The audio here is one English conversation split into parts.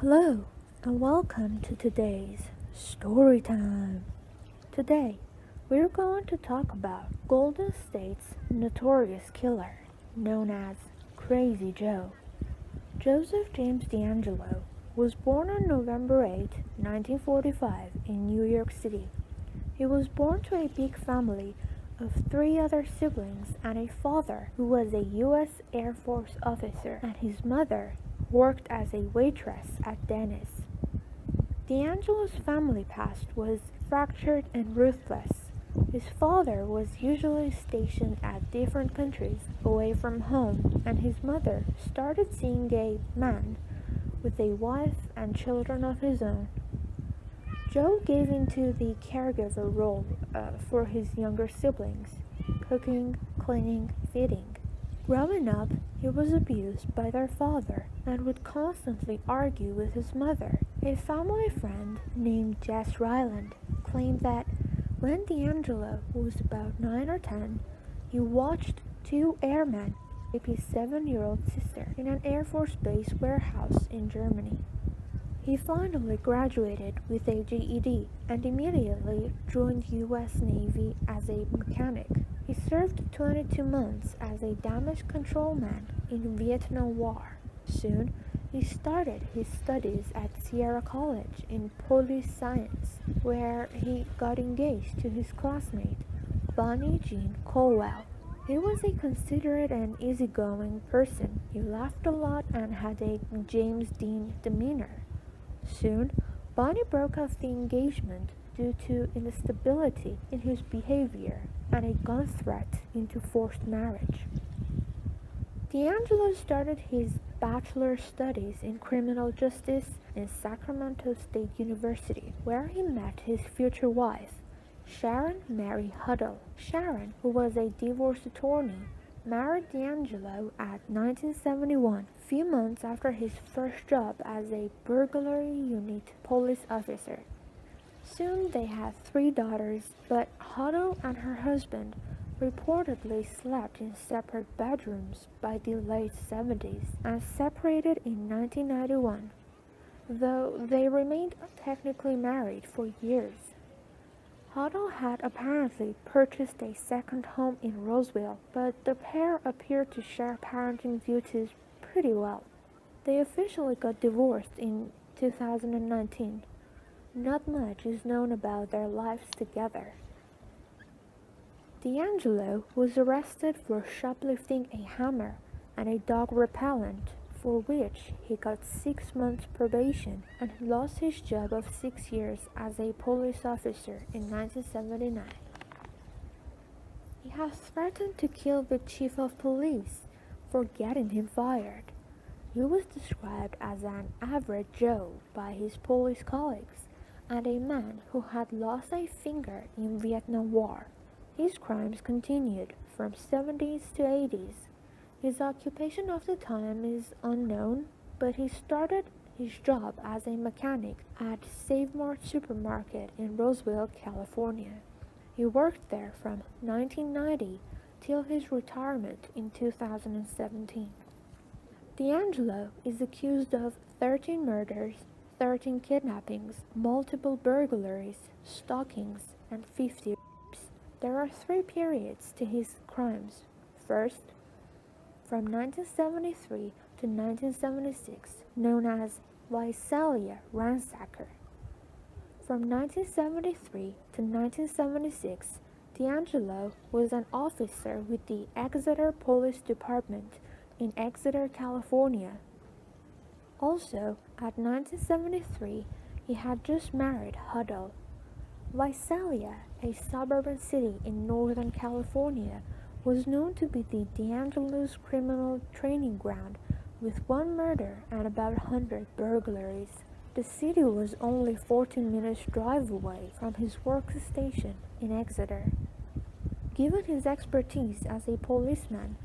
Hello, and welcome to today's story time. Today, we're going to talk about Golden State's notorious killer, known as Crazy Joe. Joseph James DeAngelo was born on November 8, 1945, in New York City. He was born to a big family of three other siblings and a father who was a U.S. Air Force officer, and his mother worked as a waitress at Denny's. DeAngelo's family past was fractured and ruthless. His father was usually stationed at different countries away from home, and his mother started seeing a man with a wife and children of his own. Joe gave into the caregiver role for his younger siblings, cooking, cleaning, feeding. Growing up, he was abused by their father and would constantly argue with his mother. A family friend named Jess Ryland claimed that when DeAngelo was about 9 or 10, he watched two airmen rape his 7-year-old sister in an Air Force Base warehouse in Germany. He finally graduated with a GED and immediately joined U.S. Navy as a mechanic. He served 22 months as a damage control man in Vietnam War. Soon, he started his studies at Sierra College in police science, where he got engaged to his classmate, Bonnie Jean Colwell. He was a considerate and easygoing person. He laughed a lot and had a James Dean demeanor. Soon, Bonnie broke off the engagement due to instability in his behavior and a gun threat into forced marriage. DeAngelo started his bachelor's studies in criminal justice in Sacramento State University, where he met his future wife, Sharon Mary Huddle. Sharon, who was a divorce attorney, married DeAngelo at 1971, a few months after his first job as a burglary unit police officer. Soon they had 3 daughters, but Huddle and her husband reportedly slept in separate bedrooms by the late 70s and separated in 1991, though they remained technically married for years. Huddle had apparently purchased a second home in Roseville, but the pair appeared to share parenting duties pretty well. They officially got divorced in 2019. Not much is known about their lives together. DeAngelo was arrested for shoplifting a hammer and a dog repellent, for which he got 6 months probation and lost his job of 6 years as a police officer in 1979. He has threatened to kill the chief of police for getting him fired. He was described as an average Joe by his police colleagues and a man who had lost a finger in Vietnam War. His crimes continued from 70s to 80s. His occupation of the time is unknown, but he started his job as a mechanic at Save Mart Supermarket in Roseville, California. He worked there from 1990 till his retirement in 2017. DeAngelo is accused of 13 murders, 13 kidnappings, multiple burglaries, stalkings, and 50 rapes. There are 3 periods to his crimes. First, from 1973 to 1976, known as Visalia Ransacker. From 1973 to 1976, DeAngelo was an officer with the Exeter Police Department in Exeter, California. Also, at 1973, he had just married Huddle. Visalia, a suburban city in Northern California, was known to be the DeAngelo's criminal training ground, with 1 murder and about 100 burglaries. The city was only 14 minutes drive away from his workstation in Exeter. Given his expertise as a policeman,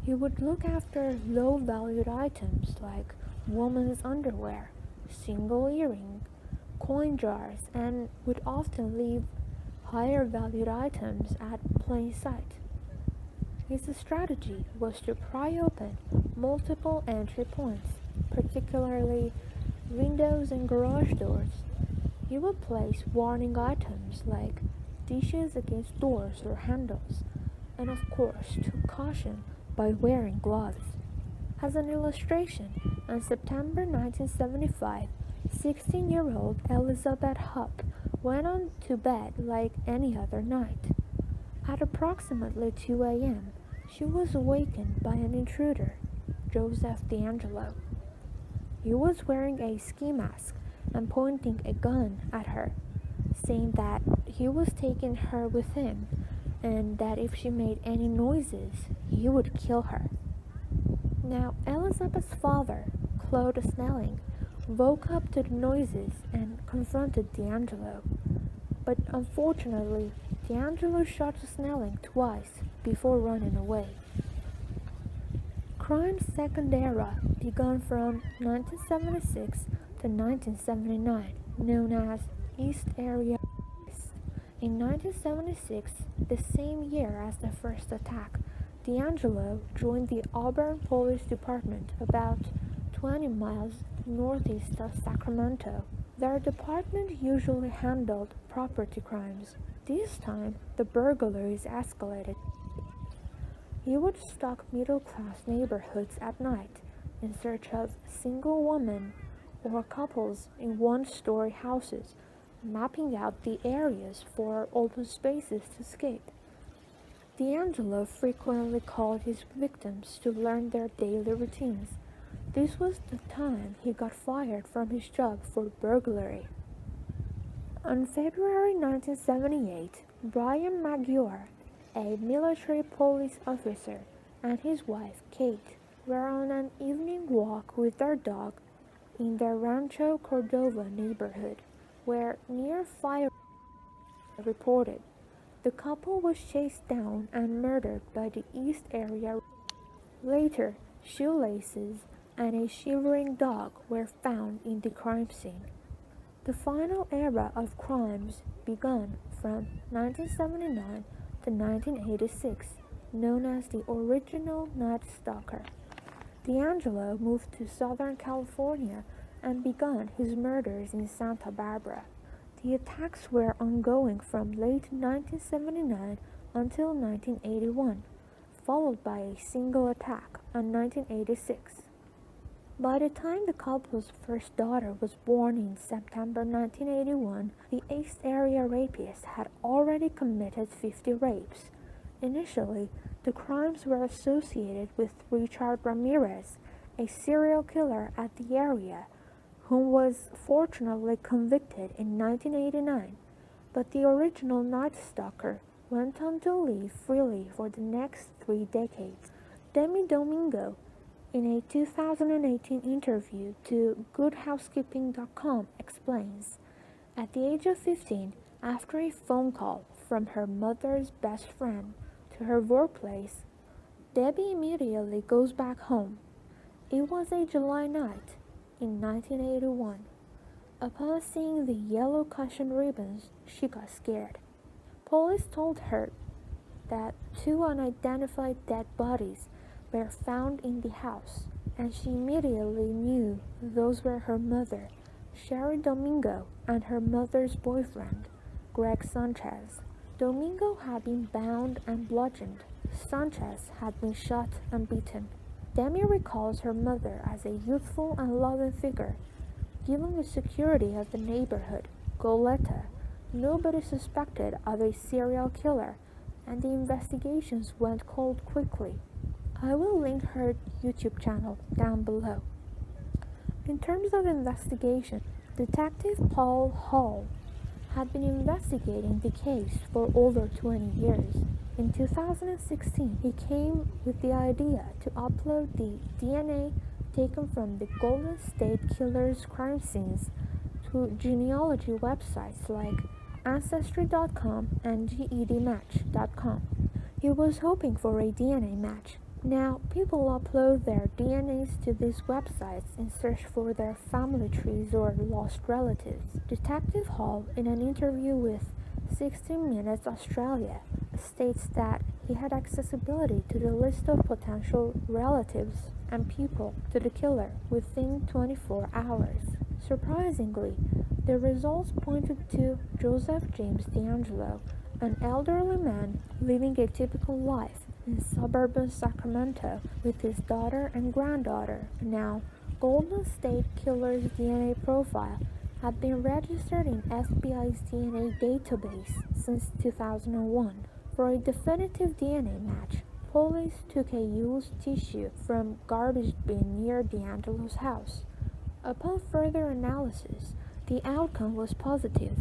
he would look after low-valued items like women's underwear, single earring, coin jars, and would often leave higher-valued items at plain sight. His strategy was to pry open multiple entry points, particularly windows, and garage doors. He would place warning items like dishes against doors or handles, and of course took caution by wearing gloves. As an illustration, in September 1975, 16-year-old Elizabeth Hupp went on to bed like any other night. At approximately 2 a.m., she was awakened by an intruder, Joseph DeAngelo. He was wearing a ski mask and pointing a gun at her, saying that he was taking her with him and that if she made any noises, he would kill her. Now, Elizabeth's father, Claude Snelling, woke up to the noises and confronted DeAngelo. But unfortunately, DeAngelo shot Snelling twice before running away. Crime's second era began from 1976 to 1979, known as East Area. In 1976, the same year as the first attack, DeAngelo joined the Auburn Police Department about 20 miles northeast of Sacramento. Their department usually handled property crimes. This time, the burglaries escalated. He would stalk middle-class neighborhoods at night in search of single women or couples in one-story houses, mapping out the areas for open spaces to escape. DeAngelo frequently called his victims to learn their daily routines. This was the time he got fired from his job for burglary. On February 1978, Brian Magyar, a military police officer, and his wife, Kate, were on an evening walk with their dog in their Rancho Cordova neighborhood, where near fire reported. The couple was chased down and murdered by the East Area. Later, shoelaces and a shivering dog were found in the crime scene. The final era of crimes began from 1979 to 1986, known as the original Night Stalker. DeAngelo moved to Southern California and began his murders in Santa Barbara. The attacks were ongoing from late 1979 until 1981, followed by a single attack in 1986. By the time the couple's first daughter was born in September 1981, the East Area rapist had already committed 50 rapes. Initially, the crimes were associated with Richard Ramirez, a serial killer at the area, who was fortunately convicted in 1989, but the original Night Stalker went on to live freely for the next 3 decades. Demi Domingo, in a 2018 interview to GoodHousekeeping.com, explains, at the age of 15, after a phone call from her mother's best friend to her workplace, Debbie immediately goes back home. It was a July night in 1981. Upon seeing the yellow cushion ribbons, she got scared. Police told her that 2 unidentified dead bodies were found in the house, and she immediately knew those were her mother, Sherry Domingo, and her mother's boyfriend, Greg Sanchez. Domingo had been bound and bludgeoned. Sanchez had been shot and beaten. Demi recalls her mother as a youthful and loving figure. Given the security of the neighborhood, Goleta, nobody suspected of a serial killer, and the investigations went cold quickly. I will link her YouTube channel down below. In terms of investigation, Detective Paul Hall had been investigating the case for over 20 years. In 2016, he came with the idea to upload the DNA taken from the Golden State Killer's crime scenes to genealogy websites like Ancestry.com and GEDmatch.com. He was hoping for a DNA match. Now, people upload their DNAs to these websites in search for their family trees or lost relatives. Detective Hall, in an interview with 16 Minutes Australia, states that he had accessibility to the list of potential relatives and people to the killer within 24 hours. Surprisingly, the results pointed to Joseph James DeAngelo, an elderly man living a typical life in suburban Sacramento with his daughter and granddaughter. Now, Golden State Killer's DNA profile had been registered in FBI's DNA database since 2001. For a definitive DNA match, police took a used tissue from garbage bin near DeAngelo's house. Upon further analysis, the outcome was positive.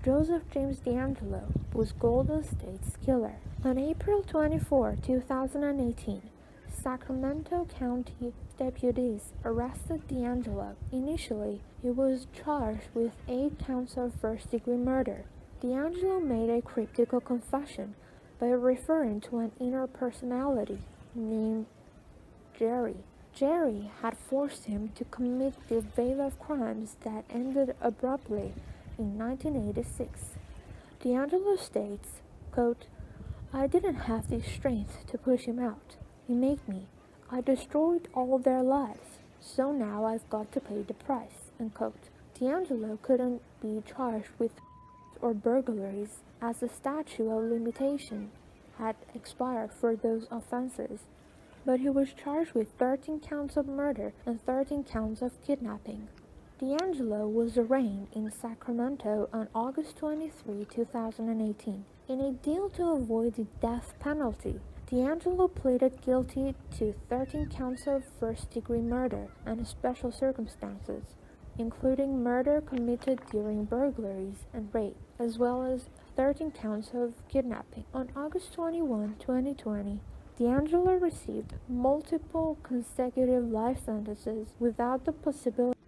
Joseph James DeAngelo was Golden State's killer. On April 24, 2018, Sacramento County deputies arrested DeAngelo. Initially, he was charged with 8 counts of first-degree murder. DeAngelo made a cryptical confession by referring to an inner personality named Jerry. Jerry had forced him to commit the veil of crimes that ended abruptly in 1986. DeAngelo states, quote, "I didn't have the strength to push him out. He made me. I destroyed all their lives. So now I've got to pay the price." End quote. DeAngelo couldn't be charged with or burglaries as the statute of limitation had expired for those offenses, but he was charged with 13 counts of murder and 13 counts of kidnapping. DeAngelo was arraigned in Sacramento on August 23, 2018. In a deal to avoid the death penalty, DeAngelo pleaded guilty to 13 counts of first-degree murder and special circumstances, including murder committed during burglaries and rape, as well as 13 counts of kidnapping. On August 21, 2020, DeAngelo received multiple consecutive life sentences without the possibility